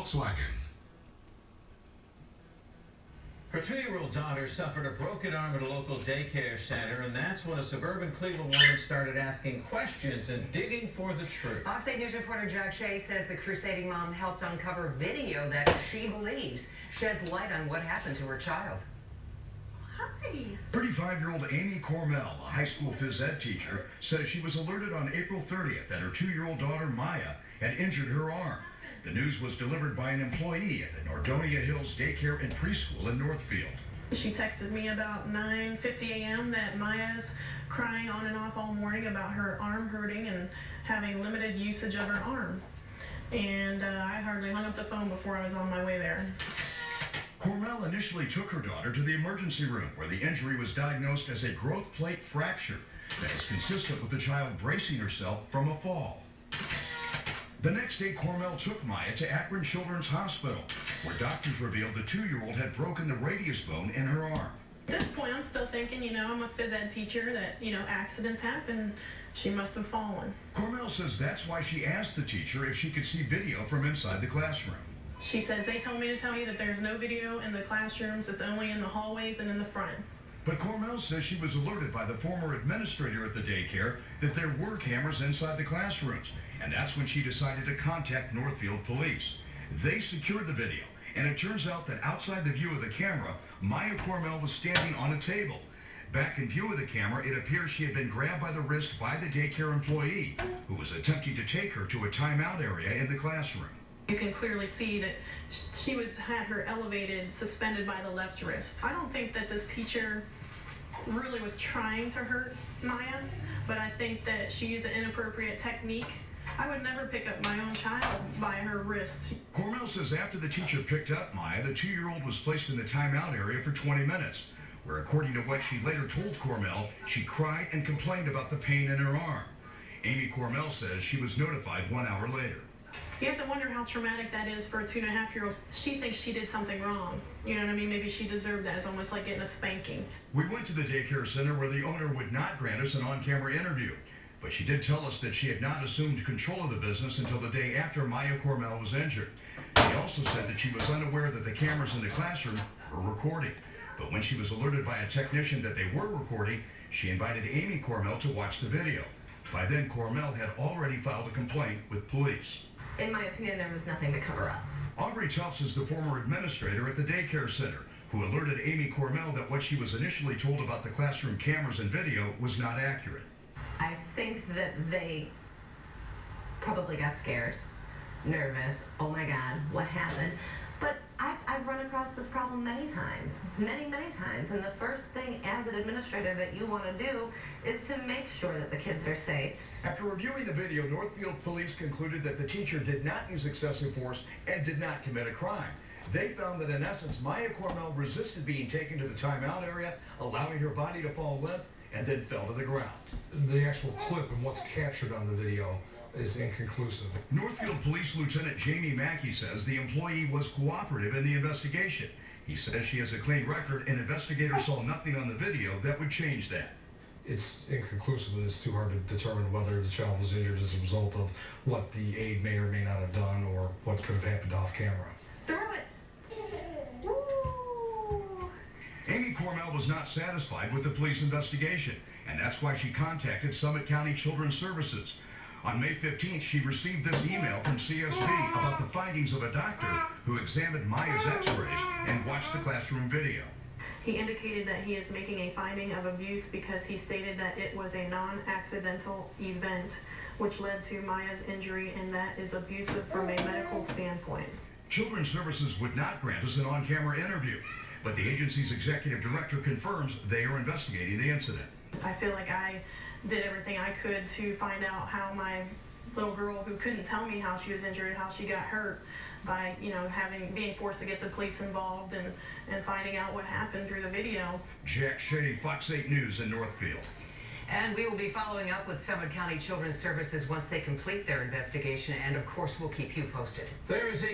Volkswagen. Her 2-year-old daughter suffered a broken arm at a local daycare center, and that's when a suburban Cleveland woman started asking questions and digging for the truth. Fox 8 News reporter Jack Shea says the crusading mom helped uncover video that she believes sheds light on what happened to her child. Hi. 35-year-old Amy Cormell, a high school phys ed teacher, says she was alerted on April 30th that her 2-year-old daughter Maya had injured her arm. The news was delivered by an employee at the Nordonia Hills Daycare and Preschool in Northfield. She texted me about 9:50 a.m. that Maya's crying on and off all morning about her arm hurting and having limited usage of her arm. And I hardly hung up the phone before I was on my way there. Cormell initially took her daughter to the emergency room where the injury was diagnosed as a growth plate fracture that is consistent with the child bracing herself from a fall. The next day, Cormell took Maya to Akron Children's Hospital, where doctors revealed the 2-year-old had broken the radius bone in her arm. At this point, I'm still thinking, I'm a phys ed teacher, that, accidents happen. She must have fallen. Cormell says that's why she asked the teacher if she could see video from inside the classroom. She says, they told me to tell you that there's no video in the classrooms. It's only in the hallways and in the front. But Cormell says she was alerted by the former administrator at the daycare that there were cameras inside the classrooms. And that's when she decided to contact Northfield police. They secured the video, and it turns out that outside the view of the camera, Maya Cormell was standing on a table. Back in view of the camera, it appears she had been grabbed by the wrist by the daycare employee, who was attempting to take her to a timeout area in the classroom. You can clearly see that she had her elevated, suspended by the left wrist. I don't think that this teacher really was trying to hurt Maya, but I think that she used an inappropriate technique. I would never pick up my own child by her wrist. Cormell says after the teacher picked up Maya, the 2-year-old was placed in the timeout area for 20 minutes, where according to what she later told Cormell, she cried and complained about the pain in her arm. Amy Cormell says she was notified 1 hour later. You have to wonder how traumatic that is for a 2.5-year-old. She thinks she did something wrong. You know what I mean? Maybe she deserved that. It's almost like getting a spanking. We went to the daycare center where the owner would not grant us an on-camera interview. But she did tell us that she had not assumed control of the business until the day after Maya Cormell was injured. She also said that she was unaware that the cameras in the classroom were recording. But when she was alerted by a technician that they were recording, she invited Amy Cormell to watch the video. By then, Cormell had already filed a complaint with police. In my opinion, there was nothing to cover up. Aubrey Tufts is the former administrator at the daycare center, who alerted Amy Cormell that what she was initially told about the classroom cameras and video was not accurate. I think that they probably got scared, nervous, oh my God, what happened? But I've run across this problem many times, many times. And the first thing as an administrator that you want to do is to make sure that the kids are safe. After reviewing the video, Northfield police concluded that the teacher did not use excessive force and did not commit a crime. They found that in essence, Maya Cormell resisted being taken to the timeout area, allowing her body to fall limp, and then fell to the ground. The actual clip and what's captured on the video is inconclusive. Northfield Police Lieutenant Jamie Mackey says the employee was cooperative in the investigation. He says she has a clean record and investigators saw nothing on the video that would change that. It's inconclusive and it's too hard to determine whether the child was injured as a result of what the aide may or may not have done or what could have happened off camera. Throw it. Amy Cormell was not satisfied with the police investigation, and that's why she contacted Summit County Children's Services. On May 15th, she received this email from CSV about the findings of a doctor who examined Maya's x-rays and watched the classroom video. He indicated that he is making a finding of abuse because he stated that it was a non-accidental event which led to Maya's injury, and that is abusive from a medical standpoint. Children's Services would not grant us an on-camera interview, but the agency's executive director confirms they are investigating the incident. I feel like I did everything I could to find out how my little girl, who couldn't tell me how she was injured, how she got hurt, by being forced to get the police involved and finding out what happened through the video. Jack Shea, Fox 8 News in Northfield. And we will be following up with Summit County Children's Services once they complete their investigation, and of course we'll keep you posted. There is a